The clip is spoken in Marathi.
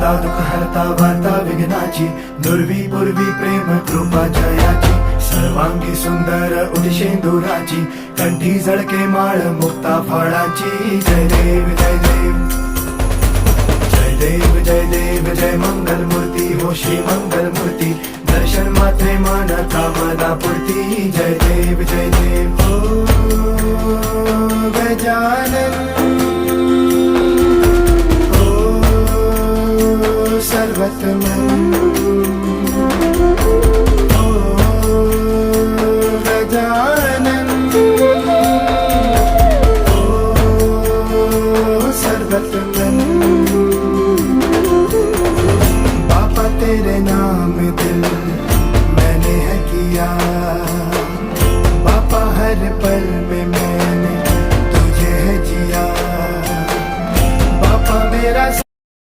हरता दुःख हरता वार्ता विघ्नाची, दुर्वी पूर्वी प्रेम कृपा जयाची, सर्वांगी सुंदर उदिशेंदुराची, कंठी झळके माळ मुक्ता फळाची. जय देव जय देव जय देव जय देव जय मंगल मूर्ती हो श्री मंगल मूर्ती, दर्शन मात्रे मन कामना पूर्ती. जय देव जय देव हो गजानन हो सर्वतमन.